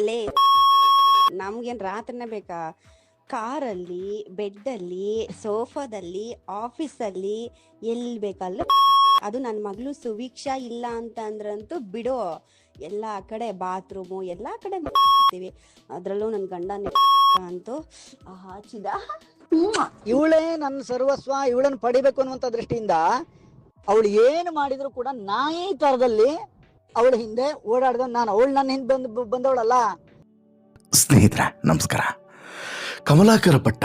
ಲೇ ನಮ್ಗೇನ್ ರಾತ್ರಿನೇ ಬೇಕಾ? ಕಾರಲ್ಲಿ, ಬೆಡ್ಡಲ್ಲಿ, ಸೋಫಾದಲ್ಲಿ, ಆಫೀಸಲ್ಲಿ, ಎಲ್ಲಿ ಬೇಕಲ್ಲ. ಅದು ನನ್ನ ಮಗಳು ಸುವೀಕ್ಷಾ ಇಲ್ಲ ಅಂತ ಅಂದ್ರಂತೂ ಬಿಡು, ಎಲ್ಲ ಕಡೆ ಬಾತ್ರೂಮು ಎಲ್ಲ ಕಡೆ ಮಾಡ್ತೀವಿ. ಅದರಲ್ಲೂ ನನ್ನ ಗಂಡ ಅಂತೂ ಹಾಚಿದ. ಇವಳೇ ನನ್ನ ಸರ್ವಸ್ವ, ಇವಳನ್ನು ಪಡಿಬೇಕು ಅನ್ನುವಂಥ ದೃಷ್ಟಿಯಿಂದ ಅವಳು ಏನು ಮಾಡಿದ್ರು ಕೂಡ ನಾಯಿ ತರದಲ್ಲಿ ಅವಳ ಹಿಂದೆ ಓಡಾಡ್ದ ನಾನು. ಅವಳು ನನ್ನ ಹಿಂದೆ ಬಂದವಳಲ್ಲ. ಸ್ನೇಹಿತರೆ ನಮಸ್ಕಾರ. ಕಮಲಾಕರ ಭಟ್ಟ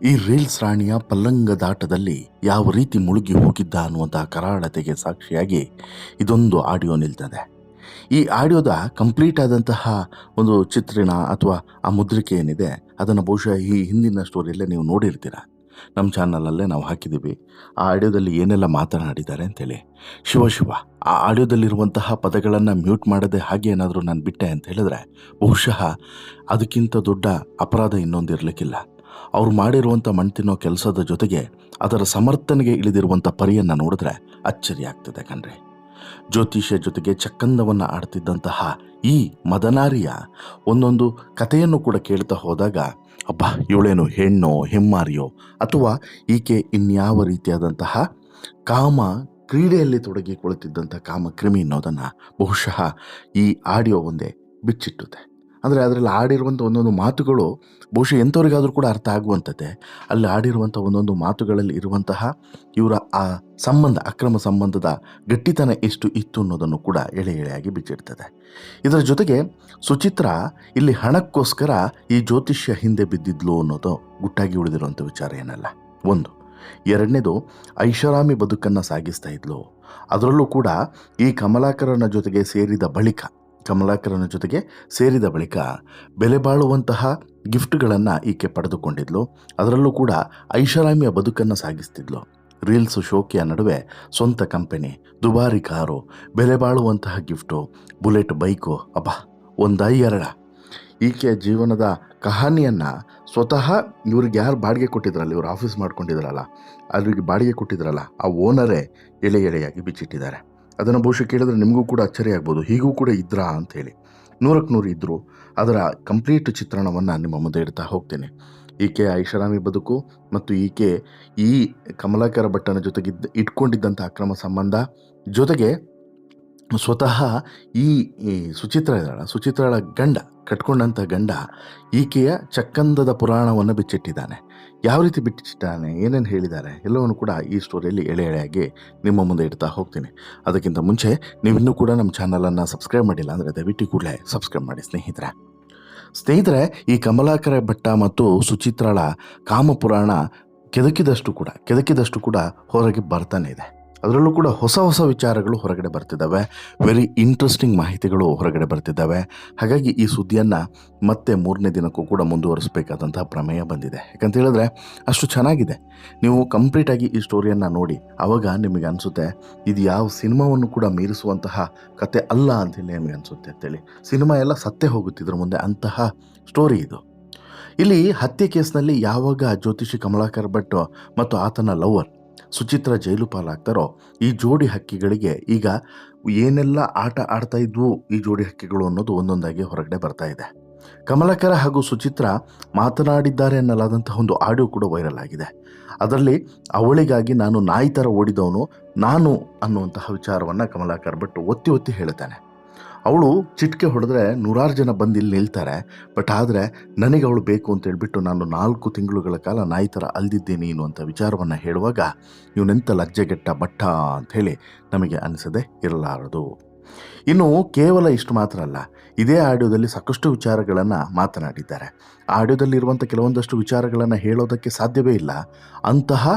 ಈ ರೀಲ್ಸ್ ರಾಣಿಯ ಪಲ್ಲಂಗದಾಟದಲ್ಲಿ ಯಾವ ರೀತಿ ಮುಳುಗಿ ಹೋಗಿದ್ದ ಅನ್ನುವಂತಹ ಕರಾಳತೆಗೆ ಸಾಕ್ಷಿಯಾಗಿ ಇದೊಂದು ಆಡಿಯೋ ನಿಲ್ತದೆ. ಈ ಆಡಿಯೋದ ಕಂಪ್ಲೀಟ್ ಆದಂತಹ ಒಂದು ಚಿತ್ರಣ ಅಥವಾ ಆ ಮುದ್ರಿಕೆ ಏನಿದೆ ಅದನ್ನು ಬಹುಶಃ ಈ ಹಿಂದಿನ ಸ್ಟೋರಿಯಲ್ಲೇ ನೀವು ನೋಡಿರ್ತೀರ. ನಮ್ಮ ಚಾನಲಲ್ಲೇ ನಾವು ಹಾಕಿದ್ದೀವಿ ಆ ಆಡಿಯೋದಲ್ಲಿ ಏನೆಲ್ಲ ಮಾತನಾಡಿದ್ದಾರೆ ಅಂತೇಳಿ. ಶಿವ ಆ ಆಡಿಯೋದಲ್ಲಿರುವಂತಹ ಪದಗಳನ್ನು ಮ್ಯೂಟ್ ಮಾಡದೆ ಹಾಗೆ ಏನಾದರೂ ನಾನು ಬಿಟ್ಟೆ ಅಂತ ಹೇಳಿದ್ರೆ ಬಹುಶಃ ಅದಕ್ಕಿಂತ ದೊಡ್ಡ ಅಪರಾಧ ಇನ್ನೊಂದಿರಲಿಕ್ಕಿಲ್ಲ. ಅವ್ರು ಮಾಡಿರುವಂಥ ಮಣ್ತಿನ್ನೋ ಕೆಲಸದ ಜೊತೆಗೆ ಅದರ ಸಮರ್ಥನೆಗೆ ಇಳಿದಿರುವಂಥ ಪರಿಯನ್ನು ನೋಡಿದ್ರೆ ಅಚ್ಚರಿ ಆಗ್ತದೆ ಕಣ್ರಿ. ಜ್ಯೋತಿಷ್ಯ ಜೊತೆಗೆ ಚಕ್ಕಂದವನ್ನು ಆಡ್ತಿದ್ದಂತಹ ಈ ಮದನಾರಿಯ ಒಂದೊಂದು ಕಥೆಯನ್ನು ಕೂಡ ಕೇಳ್ತಾ ಹೋದಾಗ ಅಬ್ಬಾ ಇವಳೇನು ಹೆಣ್ಣೋ ಹೆಮ್ಮಾರಿಯೋ ಅಥವಾ ಈಕೆ ಇನ್ಯಾವ ರೀತಿಯಾದಂತಹ ಕಾಮ ಕ್ರೀಡೆಯಲ್ಲಿ ತೊಡಗಿಕೊಳ್ಳುತ್ತಿದ್ದಂಥ ಕಾಮ ಕ್ರಿಮಿ ಅನ್ನೋದನ್ನು ಬಹುಶಃ ಈ ಆಡಿಯೋ ಒಂದೇ ಬಿಚ್ಚಿಟ್ಟುತ್ತೆ. ಅಂದರೆ ಅದರಲ್ಲಿ ಆಡಿರುವಂಥ ಒಂದೊಂದು ಮಾತುಗಳು ಬಹುಶಃ ಎಂಥವ್ರಿಗಾದರೂ ಕೂಡ ಅರ್ಥ ಆಗುವಂಥದ್ದೇ. ಅಲ್ಲಿ ಆಡಿರುವಂಥ ಒಂದೊಂದು ಮಾತುಗಳಲ್ಲಿ ಇರುವಂತಹ ಇವರ ಆ ಸಂಬಂಧ, ಅಕ್ರಮ ಸಂಬಂಧದ ಗಟ್ಟಿತನ ಎಷ್ಟು ಇತ್ತು ಅನ್ನೋದನ್ನು ಕೂಡ ಎಳೆಯಾಗಿ ಬಿಚ್ಚಿಡ್ತದೆ. ಇದರ ಜೊತೆಗೆ ಸುಚಿತ್ರ ಇಲ್ಲಿ ಹಣಕ್ಕೋಸ್ಕರ ಈ ಜ್ಯೋತಿಷ್ಯ ಹಿಂದೆ ಬಿದ್ದಿದ್ಲು ಅನ್ನೋದು ಗುಟ್ಟಾಗಿ ಉಳಿದಿರುವಂಥ ವಿಚಾರ ಏನಲ್ಲ. ಒಂದು. ಎರಡನೇದು, ಐಷಾರಾಮಿ ಬದುಕನ್ನು ಸಾಗಿಸ್ತಾ ಇದ್ಲು. ಅದರಲ್ಲೂ ಕೂಡ ಈ ಕಮಲಾಕರನ ಜೊತೆಗೆ ಸೇರಿದ ಬಳಿಕ ಬೆಲೆ ಬಾಳುವಂತಹ ಗಿಫ್ಟ್ಗಳನ್ನು ಈಕೆ ಪಡೆದುಕೊಂಡಿದ್ಲು. ಅದರಲ್ಲೂ ಕೂಡ ಐಷಾರಾಮಿಯ ಬದುಕನ್ನು ಸಾಗಿಸ್ತಿದ್ಲು. ರೀಲ್ಸ್ ಶೋಕಿಯ ನಡುವೆ ಸ್ವಂತ ಕಂಪನಿ, ದುಬಾರಿ ಕಾರು, ಬೆಲೆ ಬಾಳುವಂತಹ ಗಿಫ್ಟು, ಬುಲೆಟ್ ಬೈಕು, ಅಬ್ಬಾ ಒಂದ ಎರಡ. ಈಕೆಯ ಜೀವನದ ಕಹಾನಿಯನ್ನು ಸ್ವತಃ ಇವ್ರಿಗೆ ಯಾರು ಬಾಡಿಗೆ ಕೊಟ್ಟಿದ್ರಲ್ಲ, ಇವರು ಆಫೀಸ್ ಮಾಡ್ಕೊಂಡಿದ್ರಲ್ಲ, ಅವ್ರಿಗೆ ಬಾಡಿಗೆ ಕೊಟ್ಟಿದ್ರಲ್ಲ ಆ ಓನರೇ ಎಳೆಯಾಗಿ ಬಿಚ್ಚಿಟ್ಟಿದ್ದಾರೆ. ಅದನ್ನು ಬಹುಶಃ ಕೇಳಿದ್ರೆ ನಿಮಗೂ ಕೂಡ ಅಚ್ಚರಿ ಆಗ್ಬೋದು, ಹೀಗೂ ಕೂಡ ಇದ್ರಾ ಅಂಥೇಳಿ. 100ಕ್ಕೆ 100 ಇದ್ದರು. ಅದರ ಕಂಪ್ಲೀಟ್ ಚಿತ್ರಣವನ್ನು ನಿಮ್ಮ ಮುಂದೆ ಇಡ್ತಾ ಹೋಗ್ತೇನೆ. ಈಕೆ ಐಷಾರಾಮಿ ಬದುಕು ಮತ್ತು ಈಕೆ ಈ ಕಮಲಾಕರ ಭಟ್ಟನ ಜೊತೆಗೆ ಇಟ್ಕೊಂಡಿದ್ದಂಥ ಅಕ್ರಮ ಸಂಬಂಧ, ಜೊತೆಗೆ ಸ್ವತಃ ಈ ಸುಚಿತ್ರಳ ಗಂಡ, ಕಟ್ಕೊಂಡಂಥ ಗಂಡ ಈಕೆಯ ಚಕ್ಕಂದದ ಪುರಾಣವನ್ನು ಬಿಚ್ಚಿಟ್ಟಿದ್ದಾನೆ. ಯಾವ ರೀತಿ ಬಿಚ್ಚಿಟ್ಟಿದ್ದಾನೆ, ಏನೇನು ಹೇಳಿದ್ದಾರೆ ಎಲ್ಲವನ್ನು ಕೂಡ ಈ ಸ್ಟೋರಿಯಲ್ಲಿ ಎಳೆಯಾಗಿ ನಿಮ್ಮ ಮುಂದೆ ಇಡ್ತಾ ಹೋಗ್ತೀನಿ. ಅದಕ್ಕಿಂತ ಮುಂಚೆ ನೀವಿನ್ನೂ ಕೂಡ ನಮ್ಮ ಚಾನಲನ್ನು ಸಬ್ಸ್ಕ್ರೈಬ್ ಮಾಡಿಲ್ಲ ಅಂದರೆ ದಯವಿಟ್ಟು ಕೂಡಲೇ ಸಬ್ಸ್ಕ್ರೈಬ್ ಮಾಡಿ ಸ್ನೇಹಿತರೆ. ಈ ಕಮಲಾಕರ ಭಟ್ಟ ಮತ್ತು ಸುಚಿತ್ರಳ ಕಾಮಪುರಾಣ ಕೆದಕಿದಷ್ಟು ಕೂಡ ಹೊರಗೆ ಬರ್ತಾನೆ ಇದೆ. ಅದರಲ್ಲೂ ಕೂಡ ಹೊಸ ವಿಚಾರಗಳು ಹೊರಗಡೆ ಬರ್ತಿದ್ದಾವೆ. ವೆರಿ ಇಂಟ್ರೆಸ್ಟಿಂಗ್ ಮಾಹಿತಿಗಳು ಹೊರಗಡೆ ಬರ್ತಿದ್ದಾವೆ. ಹಾಗಾಗಿ ಈ ಸುದ್ದಿಯನ್ನು ಮತ್ತೆ 3ನೇ ದಿನಕ್ಕೂ ಕೂಡ ಮುಂದುವರಿಸಬೇಕಾದಂತಹ ಪ್ರಮೇಯ ಬಂದಿದೆ. ಯಾಕಂತ ಹೇಳಿದ್ರೆ ಅಷ್ಟು ಚೆನ್ನಾಗಿದೆ. ನೀವು ಕಂಪ್ಲೀಟಾಗಿ ಈ ಸ್ಟೋರಿಯನ್ನು ನೋಡಿ ಆವಾಗ ನಿಮಗೆ ಅನಿಸುತ್ತೆ ಇದು ಯಾವ ಸಿನಿಮಾವನ್ನು ಕೂಡ ಮೀರಿಸುವಂತಹ ಕತೆ ಅಲ್ಲ ಅಂತೇಳಿ ನಿಮಗೆ ಅನಿಸುತ್ತೆ ಅಂತೇಳಿ. ಸಿನಿಮಾ ಎಲ್ಲ ಸತ್ತೇ ಹೋಗುತ್ತಿದ್ರ ಮುಂದೆ ಅಂತಹ ಸ್ಟೋರಿ ಇದು. ಇಲ್ಲಿ ಹತ್ಯೆ ಕೇಸ್ನಲ್ಲಿ ಯಾವಾಗ ಜ್ಯೋತಿಷಿ ಕಮಲಾಕರ್ ಭಟ್ ಮತ್ತು ಆತನ ಲವರ್ ಸುಚಿತ್ರ ಜೈಲು ಪಾಲಾಗ್ತಾರೋ ಈ ಜೋಡಿ ಹಕ್ಕಿಗಳಿಗೆ ಈಗ ಏನೆಲ್ಲ ಆಟ ಆಡ್ತಾ ಇದ್ವು ಈ ಜೋಡಿ ಹಕ್ಕಿಗಳು ಅನ್ನೋದು ಒಂದೊಂದಾಗಿ ಹೊರಗಡೆ ಬರ್ತಾ ಇದೆ. ಕಮಲಾಕರ ಹಾಗೂ ಸುಚಿತ್ರ ಮಾತನಾಡಿದ್ದಾರೆ ಎನ್ನಲಾದಂತಹ ಒಂದು ಆಡಿಯೋ ಕೂಡ ವೈರಲ್ ಆಗಿದೆ. ಅದರಲ್ಲಿ ಅವಳಿಗಾಗಿ ನಾನು ನಾಯಿ ಥರ ಓಡಿದವನು ನಾನು ಅನ್ನುವಂತಹ ವಿಚಾರವನ್ನು ಕಮಲಾಕರ್ ಭಟ್ ಒತ್ತಿ ಹೇಳ್ತಾನೆ. ಅವಳು ಚಿಟಿಕೆ ಹೊಡೆದ್ರೆ 100 ಜನ ಬಂದು ಇಲ್ಲಿ ನಿಲ್ತಾರೆ, ಬಟ್ ಆದರೆ ನನಗೆ ಅವಳು ಬೇಕು ಅಂತ ಹೇಳ್ಬಿಟ್ಟು ನಾನು 4 ತಿಂಗಳುಗಳ ಕಾಲ ನಾಯಿ ಥರ ಅಲ್ದಿದ್ದೀನಿ ಅನ್ನುವಂಥ ವಿಚಾರವನ್ನು ಹೇಳುವಾಗ ಇವನೆಂಥ ಲಜ್ಜೆಗೆಟ್ಟ ಭಟ್ಟ ಅಂಥೇಳಿ ನಮಗೆ ಅನಿಸದೆ ಇರಲಾರದು. ಇನ್ನು ಕೇವಲ ಇಷ್ಟು ಮಾತ್ರ ಅಲ್ಲ, ಇದೇ ಆಡಿಯೋದಲ್ಲಿ ಸಾಕಷ್ಟು ವಿಚಾರಗಳನ್ನು ಮಾತನಾಡಿದ್ದಾರೆ. ಆ ಆಡಿಯೋದಲ್ಲಿರುವಂಥ ಕೆಲವೊಂದಷ್ಟು ವಿಚಾರಗಳನ್ನು ಹೇಳೋದಕ್ಕೆ ಸಾಧ್ಯವೇ ಇಲ್ಲ. ಅಂತಹ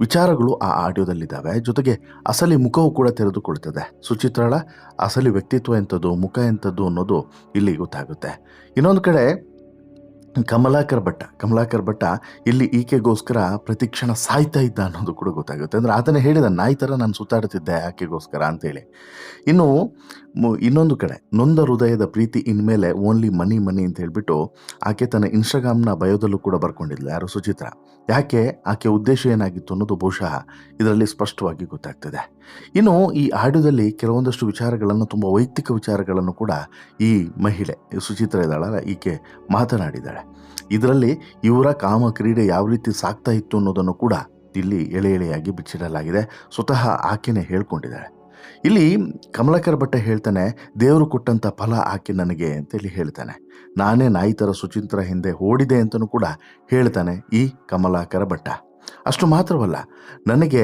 ವಿಚಾರಗಳು ಆ ಆಡಿಯೋದಲ್ಲಿದ್ದಾವೆ. ಜೊತೆಗೆ ಅಸಲಿ ಮುಖವು ಕೂಡ ತೆರೆದುಕೊಳ್ತದೆ. ಸುಚಿತ್ರಳ ಅಸಲಿ ವ್ಯಕ್ತಿತ್ವ ಎಂಥದ್ದು, ಮುಖ ಎಂಥದ್ದು ಅನ್ನೋದು ಇಲ್ಲಿ ಗೊತ್ತಾಗುತ್ತೆ. ಇನ್ನೊಂದು ಕಡೆ ಕಮಲಾಕರ್ ಭಟ್ಟ ಇಲ್ಲಿ ಈಕೆಗೋಸ್ಕರ ಪ್ರತಿಕ್ಷಣ ಸಾಯ್ತಾ ಇದ್ದ ಅನ್ನೋದು ಕೂಡ ಗೊತ್ತಾಗುತ್ತೆ. ಅಂದರೆ ಆತನೇ ಹೇಳಿದ ನಾಯಿ ಥರ ನಾನು ಸುತ್ತಾಡ್ತಿದ್ದೆ ಆಕೆಗೋಸ್ಕರ ಅಂತೇಳಿ. ಇನ್ನು ಇನ್ನೊಂದು ಕಡೆ ನೊಂದ ಹೃದಯದ ಪ್ರೀತಿ ಇನ್ಮೇಲೆ ಓನ್ಲಿ ಮನಿ ಅಂತ ಹೇಳ್ಬಿಟ್ಟು ಆಕೆ ತನ್ನ ಇನ್ಸ್ಟಾಗ್ರಾಮ್ನ ಬಯೋದಲ್ಲೂ ಕೂಡ ಬರ್ಕೊಂಡಿದ್ಲು. ಯಾರು? ಸುಚಿತ್ರ. ಯಾಕೆ? ಆಕೆ ಉದ್ದೇಶ ಏನಾಗಿತ್ತು ಅನ್ನೋದು ಬಹುಶಃ ಇದರಲ್ಲಿ ಸ್ಪಷ್ಟವಾಗಿ ಗೊತ್ತಾಗ್ತದೆ. ಇನ್ನು ಈ ಆಡಿಯೋದಲ್ಲಿ ಕೆಲವೊಂದಷ್ಟು ವಿಚಾರಗಳನ್ನು, ತುಂಬ ವೈಯಕ್ತಿಕ ವಿಚಾರಗಳನ್ನು ಕೂಡ ಈ ಮಹಿಳೆ ಸುಚಿತ್ರ ಇದ್ದಾಳಲ್ಲ ಈಕೆ ಮಾತನಾಡಿದ್ದಾಳೆ. ಇದರಲ್ಲಿ ಇವರ ಕಾಮ ಕ್ರೀಡೆ ಯಾವ ರೀತಿ ಸಾಗ್ತಾ ಇತ್ತು ಅನ್ನೋದನ್ನು ಕೂಡ ಇಲ್ಲಿ ಎಳೆ ಎಳೆಯಾಗಿ ಬಿಚ್ಚಿಡಲಾಗಿದೆ. ಸ್ವತಃ ಆಕೆನೇ ಹೇಳ್ಕೊಂಡಿದ್ದಾಳೆ. ಇಲ್ಲಿ ಕಮಲಾಕರ ಭಟ್ಟ ಹೇಳ್ತಾನೆ, ದೇವರು ಕೊಟ್ಟಂಥ ಫಲ ಆಕೆ ನನಗೆ ಅಂತೇಳಿ ಹೇಳ್ತಾನೆ. ನಾನೇ ನಾಯಿ ಥರ ಸುಚಿತ್ರ ಹಿಂದೆ ಓಡಿದೆ ಅಂತಲೂ ಕೂಡ ಹೇಳ್ತಾನೆ ಈ ಕಮಲಾಕರ ಭಟ್ಟ. ಅಷ್ಟು ಮಾತ್ರವಲ್ಲ, ನನಗೆ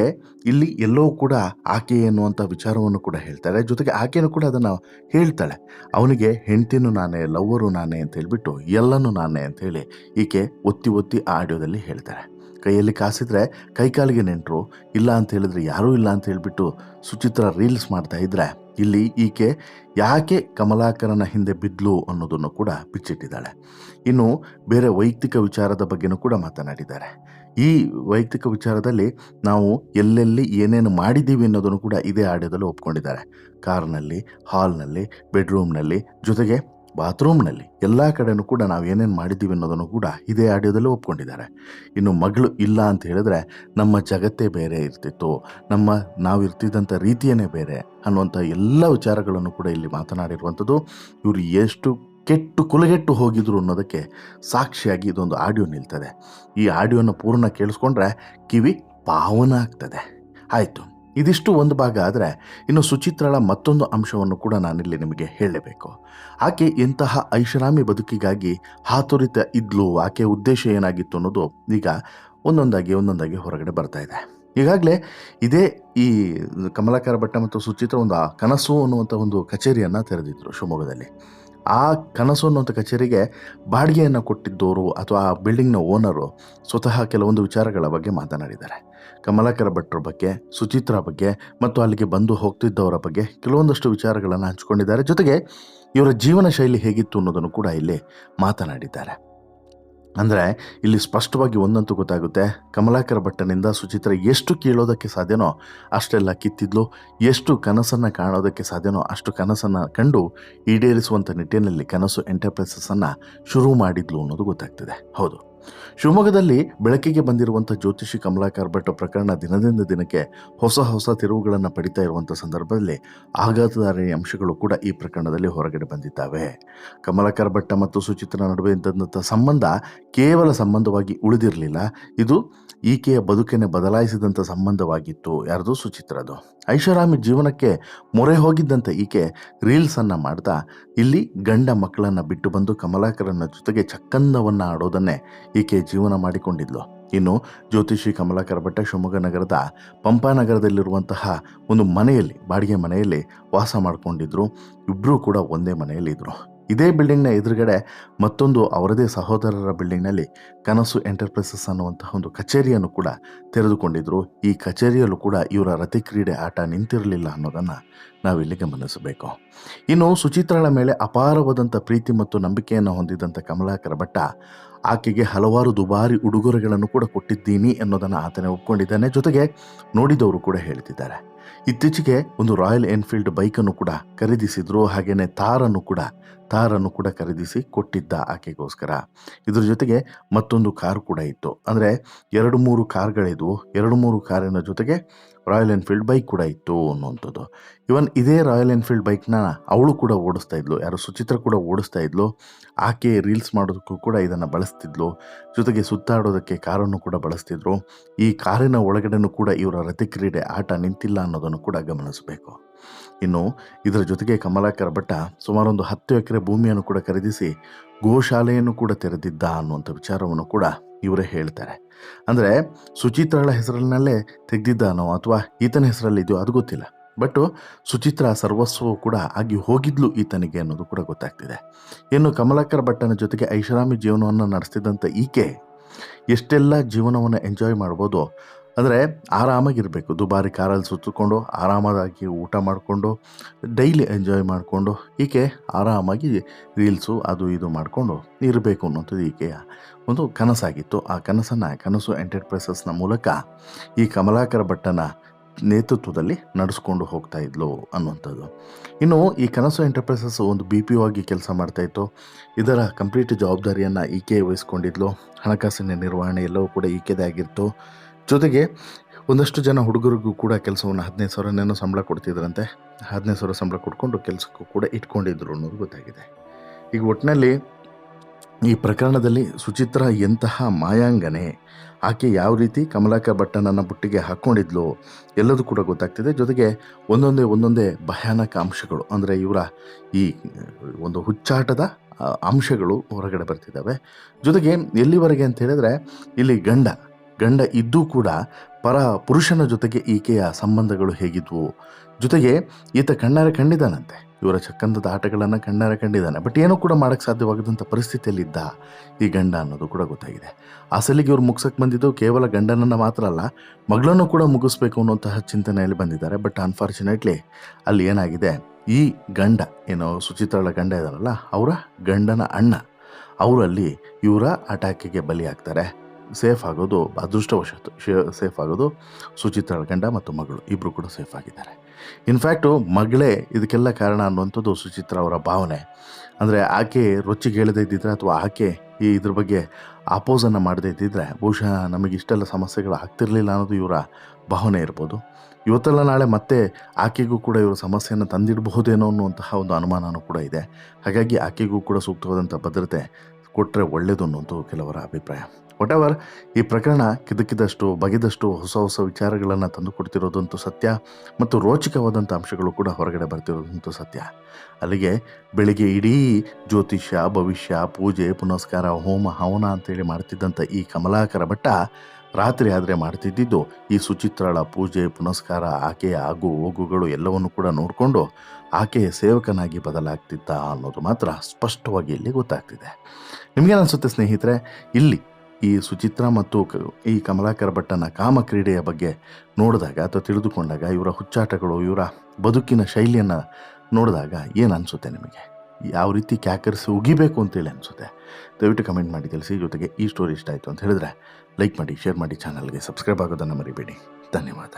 ಇಲ್ಲಿ ಎಲ್ಲೋ ಕೂಡ ಆಕೆ ಎನ್ನುವಂಥ ವಿಚಾರವನ್ನು ಕೂಡ ಹೇಳ್ತಾರೆ. ಜೊತೆಗೆ ಆಕೆಯೂ ಕೂಡ ಅದನ್ನು ಹೇಳ್ತಾಳೆ, ಅವನಿಗೆ ಹೆಂಡ್ತಿನೂ ನಾನೇ, ಲವ್ವರು ನಾನೇ ಅಂತ ಹೇಳ್ಬಿಟ್ಟು ಎಲ್ಲನೂ ನಾನೇ ಅಂಥೇಳಿ ಈಕೆ ಒತ್ತಿ ಒತ್ತಿ ಆ ಆಡಿಯೋದಲ್ಲಿ ಹೇಳ್ತಾರೆ. ಕೈಯಲ್ಲಿ ಕಾಸಿದ್ರೆ ಕೈಕಾಲಿಗೆ ನೆಂಟರು, ಇಲ್ಲ ಅಂತ ಹೇಳಿದ್ರೆ ಯಾರೂ ಇಲ್ಲ ಅಂತ ಹೇಳಿಬಿಟ್ಟು ಸುಚಿತ್ರ ರೀಲ್ಸ್ ಮಾಡ್ತಾ ಇದ್ರೆ, ಇಲ್ಲಿ ಈಕೆ ಯಾಕೆ ಕಮಲಾಕರನ ಹಿಂದೆ ಬಿದ್ಲು ಅನ್ನೋದನ್ನು ಕೂಡ ಬಿಚ್ಚಿಟ್ಟಿದ್ದಾಳೆ. ಇನ್ನು ಬೇರೆ ವೈಯಕ್ತಿಕ ವಿಚಾರದ ಬಗ್ಗೆನೂ ಕೂಡ ಮಾತನಾಡಿದ್ದಾರೆ. ಈ ವೈಯಕ್ತಿಕ ವಿಚಾರದಲ್ಲಿ ನಾವು ಎಲ್ಲೆಲ್ಲಿ ಏನೇನು ಮಾಡಿದ್ದೀವಿ ಅನ್ನೋದನ್ನು ಕೂಡ ಇದೇ ಆಡಿಯೋದಲ್ಲಿ ಒಪ್ಕೊಂಡಿದ್ದಾರೆ. ಕಾರ್ನಲ್ಲಿ, ಹಾಲ್ನಲ್ಲಿ, ಬೆಡ್ರೂಮ್ನಲ್ಲಿ, ಜೊತೆಗೆ ಬಾತ್ರೂಮ್ನಲ್ಲಿ ಎಲ್ಲ ಕಡೆನೂ ಕೂಡ ನಾವು ಏನೇನು ಮಾಡಿದ್ದೀವಿ ಅನ್ನೋದನ್ನು ಕೂಡ ಇದೇ ಆಡಿಯೋದಲ್ಲಿ ಒಪ್ಕೊಂಡಿದ್ದಾರೆ. ಇನ್ನು ಮಗಳು ಇಲ್ಲ ಅಂತ ಹೇಳಿದ್ರೆ ನಮ್ಮ ಜಗತ್ತೇ ಬೇರೆ ಇರ್ತಿತ್ತು, ನಾವು ಇರ್ತಿದ್ದಂಥ ರೀತಿಯೇ ಬೇರೆ ಅನ್ನುವಂಥ ಎಲ್ಲ ವಿಚಾರಗಳನ್ನು ಕೂಡ ಇಲ್ಲಿ ಮಾತನಾಡಿರುವಂಥದ್ದು. ಇವರು ಎಷ್ಟು ಕುಲಗೆಟ್ಟು ಹೋಗಿದ್ರು ಅನ್ನೋದಕ್ಕೆ ಸಾಕ್ಷಿಯಾಗಿ ಇದೊಂದು ಆಡಿಯೋ ನಿಲ್ತದೆ. ಈ ಆಡಿಯೋನ ಪೂರ್ಣ ಕೇಳಿಸ್ಕೊಂಡ್ರೆ ಕಿವಿ ಪಾವನ ಆಗ್ತದೆ. ಆಯಿತು, ಇದಿಷ್ಟು ಒಂದು ಭಾಗ. ಆದರೆ ಇನ್ನು ಸುಚಿತ್ರಳ ಮತ್ತೊಂದು ಅಂಶವನ್ನು ಕೂಡ ನಾನಿಲ್ಲಿ ನಿಮಗೆ ಹೇಳಲೇಬೇಕು. ಆಕೆ ಇಂತಹ ಐಷಾರಾಮಿ ಬದುಕಿಗಾಗಿ ಹಾತೊರಿತ ಇದ್ಲು, ಆಕೆ ಉದ್ದೇಶ ಏನಾಗಿತ್ತು ಅನ್ನೋದು ಈಗ ಒಂದೊಂದಾಗಿ ಹೊರಗಡೆ ಬರ್ತಾ ಇದೆ. ಈಗಾಗಲೇ ಇದೇ ಈ ಕಮಲಾಕರ ಭಟ್ಟ ಮತ್ತು ಸುಚಿತ್ರ ಒಂದು ಕನಸು ಅನ್ನುವಂಥ ಒಂದು ಕಚೇರಿಯನ್ನು ತೆರೆದಿದ್ರು ಶಿವಮೊಗ್ಗದಲ್ಲಿ. ಆ ಕನಸು ಅನ್ನುವಂಥ ಕಚೇರಿಗೆ ಬಾಡಿಗೆಯನ್ನು ಕೊಟ್ಟಿದ್ದವರು ಅಥವಾ ಆ ಬಿಲ್ಡಿಂಗ್ನ ಓನರು ಸ್ವತಃ ಕೆಲವೊಂದು ವಿಚಾರಗಳ ಬಗ್ಗೆ ಮಾತನಾಡಿದ್ದಾರೆ. ಕಮಲಾಕರ ಭಟ್ರ ಬಗ್ಗೆ, ಸುಚಿತ್ರ ಬಗ್ಗೆ ಮತ್ತು ಅಲ್ಲಿಗೆ ಬಂದು ಹೋಗ್ತಿದ್ದವರ ಬಗ್ಗೆ ಕೆಲವೊಂದಷ್ಟು ವಿಚಾರಗಳನ್ನು ಹಂಚಿಕೊಂಡಿದ್ದಾರೆ. ಜೊತೆಗೆ ಇವರ ಜೀವನ ಶೈಲಿ ಹೇಗಿತ್ತು ಅನ್ನೋದನ್ನು ಕೂಡ ಇಲ್ಲಿ ಮಾತನಾಡಿದ್ದಾರೆ. ಅಂದರೆ ಇಲ್ಲಿ ಸ್ಪಷ್ಟವಾಗಿ ಒಂದಂತೂ ಗೊತ್ತಾಗುತ್ತೆ, ಕಮಲಾಕರ ಭಟ್ಟನಿಂದ ಸುಚಿತ್ರ ಎಷ್ಟು ಕೀಳೋದಕ್ಕೆ ಸಾಧ್ಯನೋ ಅಷ್ಟೆಲ್ಲ ಕಿತ್ತಿದ್ಲು, ಎಷ್ಟು ಕನಸನ್ನು ಕಾಣೋದಕ್ಕೆ ಸಾಧ್ಯನೋ ಅಷ್ಟು ಕನಸನ್ನು ಕಂಡು ಈಡೇರಿಸುವಂಥ ನಿಟ್ಟಿನಲ್ಲಿ ಕನಸು ಎಂಟರ್ಪ್ರೈಸಸ್ಸನ್ನು ಶುರು ಮಾಡಿದ್ಲು ಅನ್ನೋದು ಗೊತ್ತಾಗ್ತಿದೆ. ಹೌದು, ಶಿವಮೊಗ್ಗದಲ್ಲಿ ಬೆಳಕಿಗೆ ಬಂದಿರುವಂಥ ಜ್ಯೋತಿಷಿ ಕಮಲಾಕರ ಭಟ್ ಪ್ರಕರಣ ದಿನದಿಂದ ದಿನಕ್ಕೆ ಹೊಸ ತಿರುವುಗಳನ್ನು ಪಡಿತಾ ಇರುವಂಥ ಸಂದರ್ಭದಲ್ಲಿ ಆಘಾತದಾರಿ ಅಂಶಗಳು ಕೂಡ ಈ ಪ್ರಕರಣದಲ್ಲಿ ಹೊರಗಡೆ ಬಂದಿದ್ದಾವೆ. ಕಮಲಾಕರ ಭಟ್ಟ ಮತ್ತು ಸುಚಿತ್ರ ನಡುವೆ ಇದ್ದಂಥ ಸಂಬಂಧ ಕೇವಲ ಸಂಬಂಧವಾಗಿ ಉಳಿದಿರಲಿಲ್ಲ, ಇದು ಈಕೆಯ ಬದುಕನ್ನೇ ಬದಲಾಯಿಸಿದಂಥ ಸಂಬಂಧವಾಗಿತ್ತು. ಯಾರ್ದು? ಸುಚಿತ್ರದು. ಐಷಾರಾಮಿ ಜೀವನಕ್ಕೆ ಮೊರೆ ಹೋಗಿದ್ದಂಥ ಈಕೆ ರೀಲ್ಸನ್ನು ಮಾಡ್ತಾ ಇಲ್ಲಿ ಗಂಡ ಮಕ್ಕಳನ್ನು ಬಿಟ್ಟು ಬಂದು ಕಮಲಾಕರನ ಜೊತೆಗೆ ಚಕ್ಕಂದವನ್ನು ಆಡೋದನ್ನೇ ಈಕೆ ಜೀವನ ಮಾಡಿಕೊಂಡಿದ್ಲು. ಇನ್ನು ಜ್ಯೋತಿಷಿ ಕಮಲಾಕರ ಭಟ್ಟ ಶಿವಮೊಗ್ಗ ನಗರದ ಪಂಪಾನಗರದಲ್ಲಿರುವಂತಹ ಒಂದು ಮನೆಯಲ್ಲಿ, ಬಾಡಿಗೆ ಮನೆಯಲ್ಲಿ ವಾಸ ಮಾಡಿಕೊಂಡಿದ್ರು. ಇಬ್ಬರೂ ಕೂಡ ಒಂದೇ ಮನೆಯಲ್ಲಿ ಇದ್ದರು. ಇದೇ ಬಿಲ್ಡಿಂಗ್ನ ಎದುರುಗಡೆ ಮತ್ತೊಂದು ಅವರದೇ ಸಹೋದರರ ಬಿಲ್ಡಿಂಗ್ನಲ್ಲಿ ಕನಸು ಎಂಟರ್ಪ್ರೈಸಸ್ ಅನ್ನುವಂತಹ ಒಂದು ಕಚೇರಿಯನ್ನು ಕೂಡ ತೆರೆದುಕೊಂಡಿದ್ರು. ಈ ಕಚೇರಿಯಲ್ಲೂ ಕೂಡ ಇವರ ರತಿ ಕ್ರೀಡೆ ಆಟ ನಿಂತಿರಲಿಲ್ಲ ಅನ್ನೋದನ್ನು ನಾವಿಲ್ಲಿ ಗಮನಿಸಬೇಕು. ಇನ್ನು ಸುಚಿತ್ರಳ ಮೇಲೆ ಅಪಾರವಾದಂಥ ಪ್ರೀತಿ ಮತ್ತು ನಂಬಿಕೆಯನ್ನು ಹೊಂದಿದ್ದಂಥ ಕಮಲಾಕರ ಭಟ್ಟ ಆಕೆಗೆ ಹಲವಾರು ದುಬಾರಿ ಉಡುಗೊರೆಗಳನ್ನು ಕೂಡ ಕೊಟ್ಟಿದ್ದೀನಿ ಅನ್ನೋದನ್ನು ಆತನೇ ಒಪ್ಕೊಂಡಿದ್ದಾನೆ. ಜೊತೆಗೆ ನೋಡಿದವರು ಕೂಡ ಹೇಳ್ತಿದ್ದಾರೆ. ಇತ್ತೀಚೆಗೆ ಒಂದು ರಾಯಲ್ ಎನ್ಫೀಲ್ಡ್ ಬೈಕನ್ನು ಕೂಡ ಖರೀದಿಸಿದ್ರು. ಹಾಗೆಯೇ ತಾರನ್ನು ಕೂಡ ಖರೀದಿಸಿ ಕೊಟ್ಟಿದ್ದ ಆಕೆಗೋಸ್ಕರ. ಇದ್ರ ಜೊತೆಗೆ ಮತ್ತೊಂದು ಕಾರು ಕೂಡ ಇತ್ತು. ಅಂದರೆ 2-3 ಕಾರ್ಗಳಿದ್ವು. 2-3 ಕಾರಿನ ಜೊತೆಗೆ ರಾಯಲ್ ಎನ್ಫೀಲ್ಡ್ ಬೈಕ್ ಕೂಡ ಇತ್ತು ಅನ್ನುವಂಥದ್ದು. ಇವನ್ ಇದೇ ರಾಯಲ್ ಎನ್ಫೀಲ್ಡ್ ಬೈಕ್ನ ಅವಳು ಕೂಡ ಓಡಿಸ್ತಾ ಇದ್ಲು, ಯಾರು ಸುಚಿತ್ರ ಕೂಡ ಓಡಿಸ್ತಾ ಇದ್ಲು. ಆಕೆ ರೀಲ್ಸ್ ಮಾಡೋದಕ್ಕೂ ಕೂಡ ಇದನ್ನು ಬಳಸ್ತಿದ್ಲು. ಜೊತೆಗೆ ಸುತ್ತಾಡೋದಕ್ಕೆ ಕಾರನ್ನು ಕೂಡ ಬಳಸ್ತಿದ್ರು. ಈ ಕಾರಿನ ಒಳಗಡೆನೂ ಕೂಡ ಇವರ ರತಿ ಕ್ರೀಡೆ ಆಟ ನಿಂತಿಲ್ಲ ಅನ್ನೋದನ್ನು ಕೂಡ ಗಮನಿಸಬೇಕು. ಇನ್ನು ಇದರ ಜೊತೆಗೆ ಕಮಲಾಕರ ಭಟ್ಟ ಸುಮಾರು ಒಂದು 10 ಎಕರೆ ಭೂಮಿಯನ್ನು ಕೂಡ ಖರೀದಿಸಿ ಗೋಶಾಲೆಯನ್ನು ಕೂಡ ತೆರೆದಿದ್ದ ಅನ್ನುವಂಥ ವಿಚಾರವನ್ನು ಕೂಡ ಇವರೇ ಹೇಳ್ತಾರೆ. ಅಂದರೆ ಸುಚಿತ್ರಳ ಹೆಸರಿನಲ್ಲೇ ತೆಗೆದಿದ್ದಾನೋ ಅಥವಾ ಈತನ ಹೆಸರಲ್ಲಿದೆಯೋ ಅದು ಗೊತ್ತಿಲ್ಲ. ಬಟ್ ಸುಚಿತ್ರ ಸರ್ವಸ್ವವು ಕೂಡ ಆಗಿ ಹೋಗಿದ್ಲು ಈತನಿಗೆ ಅನ್ನೋದು ಕೂಡ ಗೊತ್ತಾಗ್ತಿದೆ. ಇನ್ನು ಕಮಲಾಕರ ಭಟ್ಟನ ಜೊತೆಗೆ ಐಷಾರಾಮಿ ಜೀವನವನ್ನು ನಡೆಸ್ತಿದ್ದಂಥ ಈಕೆ ಎಷ್ಟೆಲ್ಲ ಜೀವನವನ್ನು ಎಂಜಾಯ್ ಮಾಡ್ಬೋದು. ಅಂದರೆ ಆರಾಮಾಗಿರಬೇಕು, ದುಬಾರಿ ಕಾರಲ್ಲಿ ಸುತ್ತಕೊಂಡು ಆರಾಮಾಗಿ ಊಟ ಮಾಡಿಕೊಂಡು ಡೈಲಿ ಎಂಜಾಯ್ ಮಾಡಿಕೊಂಡು ಈಕೆ ಆರಾಮಾಗಿ ರೀಲ್ಸು ಅದು ಇದು ಮಾಡಿಕೊಂಡು ಇರಬೇಕು ಅನ್ನೋಂಥದ್ದು ಈಕೆಯ ಒಂದು ಕನಸಾಗಿತ್ತು. ಆ ಕನಸು ಎಂಟರ್ಪ್ರೈಸಸ್ನ ಮೂಲಕ ಈ ಕಮಲಾಕರ ಭಟ್ಟನ ನೇತೃತ್ವದಲ್ಲಿ ನಡೆಸ್ಕೊಂಡು ಹೋಗ್ತಾ ಇದ್ಲು ಅನ್ನುವಂಥದ್ದು. ಇನ್ನು ಈ ಕನಸು ಎಂಟರ್ಪ್ರೈಸಸ್ ಒಂದು BPO ಆಗಿ ಕೆಲಸ ಮಾಡ್ತಾಯಿತ್ತು. ಇದರ ಕಂಪ್ಲೀಟ್ ಜವಾಬ್ದಾರಿಯನ್ನು ಈಕೆ ವಹಿಸ್ಕೊಂಡಿದ್ಲು. ಹಣಕಾಸಿನ ನಿರ್ವಹಣೆ ಎಲ್ಲವೂ ಕೂಡ ಈಕೆದೇ ಆಗಿತ್ತು. ಜೊತೆಗೆ ಒಂದಷ್ಟು ಜನ ಹುಡುಗರಿಗೂ ಕೂಡ ಕೆಲಸವನ್ನು 15,000 ಸಂಬಳ ಕೊಡ್ತಿದ್ರಂತೆ. 15,000 ಸಂಬಳ ಕೊಟ್ಕೊಂಡು ಕೆಲಸಕ್ಕೂ ಕೂಡ ಇಟ್ಕೊಂಡಿದ್ರು ಅನ್ನೋದು ಗೊತ್ತಾಗಿದೆ. ಈಗ ಒಟ್ಟಿನಲ್ಲಿ ಈ ಪ್ರಕರಣದಲ್ಲಿ ಸುಚಿತ್ರ ಎಂತಹ ಮಾಯಾಂಗನೆ, ಆಕೆ ಯಾವ ರೀತಿ ಕಮಲಾಕರ್ ಭಟ್ಟನನ್ನು ಬುಟ್ಟಿಗೆ ಹಾಕ್ಕೊಂಡಿದ್ಲು ಎಲ್ಲದೂ ಕೂಡ ಗೊತ್ತಾಗ್ತಿದೆ. ಜೊತೆಗೆ ಒಂದೊಂದೇ ಭಯಾನಕ ಅಂಶಗಳು, ಅಂದರೆ ಇವರ ಈ ಒಂದು ಹುಚ್ಚಾಟದ ಅಂಶಗಳು ಹೊರಗಡೆ ಬರ್ತಿದ್ದಾವೆ. ಜೊತೆಗೆ ಎಲ್ಲಿವರೆಗೆ ಅಂತ ಹೇಳಿದ್ರೆ, ಇಲ್ಲಿ ಗಂಡ ಇದ್ದೂ ಕೂಡ ಪುರುಷನ ಜೊತೆಗೆ ಈಕೆಯ ಸಂಬಂಧಗಳು ಹೇಗಿದ್ವು, ಜೊತೆಗೆ ಈತ ಕಣ್ಣಾರೆ ಕಂಡಿದ್ದಾನಂತೆ, ಇವರ ಚಕ್ಕಂದದ ಆಟಗಳನ್ನು ಕಣ್ಣಾರೆ ಕಂಡಿದ್ದಾನೆ. ಬಟ್ ಏನೂ ಕೂಡ ಮಾಡೋಕ್ಕೆ ಸಾಧ್ಯವಾಗದಂಥ ಪರಿಸ್ಥಿತಿಯಲ್ಲಿದ್ದ ಈ ಗಂಡ ಅನ್ನೋದು ಕೂಡ ಗೊತ್ತಾಗಿದೆ. ಅಸಲಿಗೆ ಇವ್ರು ಮುಗಿಸಕ್ಕೆ ಬಂದಿದ್ದು ಕೇವಲ ಗಂಡನನ್ನು ಮಾತ್ರ ಅಲ್ಲ, ಮಗಳನ್ನು ಕೂಡ ಮುಗಿಸ್ಬೇಕು ಅನ್ನುವಂತಹ ಚಿಂತನೆಯಲ್ಲಿ ಬಂದಿದ್ದಾರೆ. ಬಟ್ ಅನ್ಫಾರ್ಚುನೇಟ್ಲಿ ಅಲ್ಲಿ ಏನಾಗಿದೆ, ಈ ಗಂಡ ಏನೋ ಸುಚಿತ್ರಳ ಗಂಡ ಇದ್ದಾರಲ್ಲ, ಅವರ ಗಂಡನ ಅಣ್ಣ ಅವರಲ್ಲಿ ಇವರ ಅಟ್ಯಾಕಿಗೆ ಬಲಿಯಾಗ್ತಾರೆ. ಸೇಫ್ ಆಗೋದು ಅದೃಷ್ಟವಶಾತ್ ಸೇಫ್ ಆಗೋದು ಸುಚಿತ್ರಳ ಗಂಡ ಮತ್ತು ಮಗಳು ಇಬ್ಬರು ಕೂಡ ಸೇಫ್ ಆಗಿದ್ದಾರೆ. ಇನ್ಫ್ಯಾಕ್ಟು ಮಗಳೇ ಇದಕ್ಕೆಲ್ಲ ಕಾರಣ ಅನ್ನುವಂಥದ್ದು ಸುಚಿತ್ರ ಅವರ ಭಾವನೆ. ಅಂದರೆ ಆಕೆ ರೊಚ್ಚಿಗೆ ಹೇಳದೇ ಇದ್ದಿದ್ರೆ ಅಥವಾ ಆಕೆ ಇದ್ರ ಬಗ್ಗೆ ಅಪೋಸನ್ನು ಮಾಡದೇ ಇದ್ದಿದ್ರೆ ಬಹುಶಃ ನಮಗಿಷ್ಟೆಲ್ಲ ಸಮಸ್ಯೆಗಳು ಆಗ್ತಿರಲಿಲ್ಲ ಅನ್ನೋದು ಇವರ ಭಾವನೆ ಇರ್ಬೋದು. ಇವತ್ತೆಲ್ಲ ನಾಳೆ ಮತ್ತೆ ಆಕೆಗೂ ಕೂಡ ಇವರು ಸಮಸ್ಯೆಯನ್ನು ತಂದಿಡಬಹುದೇನೋ ಅನ್ನುವಂತಹ ಒಂದು ಅನುಮಾನವೂ ಕೂಡ ಇದೆ. ಹಾಗಾಗಿ ಆಕೆಗೂ ಕೂಡ ಸೂಕ್ತವಾದಂಥ ಭದ್ರತೆ ಕೊಟ್ಟರೆ ಒಳ್ಳೆಯದು ಅನ್ನೋದು ಕೆಲವರ ಅಭಿಪ್ರಾಯ. ವಾಟೆವರ್, ಈ ಪ್ರಕರಣ ಕಿದಕಿದಷ್ಟು ಬಗೆದಷ್ಟು ಹೊಸ ವಿಚಾರಗಳನ್ನು ತಂದು ಕೊಡ್ತಿರೋದಂತೂ ಸತ್ಯ, ಮತ್ತು ರೋಚಕವಾದಂಥ ಅಂಶಗಳು ಕೂಡ ಹೊರಗಡೆ ಬರ್ತಿರೋದಂತೂ ಸತ್ಯ. ಅಲ್ಲಿಗೆ ಬೆಳಿಗ್ಗೆ ಇಡೀ ಜ್ಯೋತಿಷ್ಯ, ಭವಿಷ್ಯ, ಪೂಜೆ, ಪುನಸ್ಕಾರ, ಹೋಮ ಹವನ ಅಂತೇಳಿ ಮಾಡ್ತಿದ್ದಂಥ ಈ ಕಮಲಾಕರ ಭಟ್ಟ ರಾತ್ರಿ ಆದರೆ ಮಾಡ್ತಿದ್ದಿದ್ದು ಈ ಸುಚಿತ್ರಳ ಪೂಜೆ ಪುನಸ್ಕಾರ, ಆಕೆಯ ಆಗು ಹೋಗುಗಳು ಎಲ್ಲವನ್ನು ಕೂಡ ನೋಡಿಕೊಂಡು ಆಕೆಯ ಸೇವಕನಾಗಿ ಬದಲಾಗ್ತಿದ್ದ ಅನ್ನೋದು ಮಾತ್ರ ಸ್ಪಷ್ಟವಾಗಿ ಇಲ್ಲಿ ಗೊತ್ತಾಗ್ತಿದೆ. ನಿಮಗೇನನ್ಸುತ್ತೆ ಸ್ನೇಹಿತರೆ, ಇಲ್ಲಿ ಈ ಸುಚಿತ್ರ ಮತ್ತು ಈ ಕಮಲಾಕರ ಭಟ್ಟನ ಕಾಮಕ್ರೀಡೆಯ ಬಗ್ಗೆ ನೋಡಿದಾಗ ಅಥವಾ ತಿಳಿದುಕೊಂಡಾಗ, ಇವರ ಹುಚ್ಚಾಟಗಳು, ಇವರ ಬದುಕಿನ ಶೈಲಿಯನ್ನು ನೋಡಿದಾಗ ಏನು ಅನಿಸುತ್ತೆ ನಿಮಗೆ? ಯಾವ ರೀತಿ ಕ್ಯಾಕರಿಸಿ ಉಗಿಬೇಕು ಅಂತೇಳಿ ಅನಿಸುತ್ತೆ? ದಯವಿಟ್ಟು ಕಮೆಂಟ್ ಮಾಡಿ ತಿಳಿಸಿ. ಜೊತೆಗೆ ಈ ಸ್ಟೋರಿ ಇಷ್ಟ ಆಯಿತು ಅಂತ ಹೇಳಿದ್ರೆ ಲೈಕ್ ಮಾಡಿ, ಶೇರ್ ಮಾಡಿ, ಚಾನಲ್ಗೆ ಸಬ್ಸ್ಕ್ರೈಬ್ ಆಗೋದನ್ನು ಮರಿಬೇಡಿ. ಧನ್ಯವಾದ.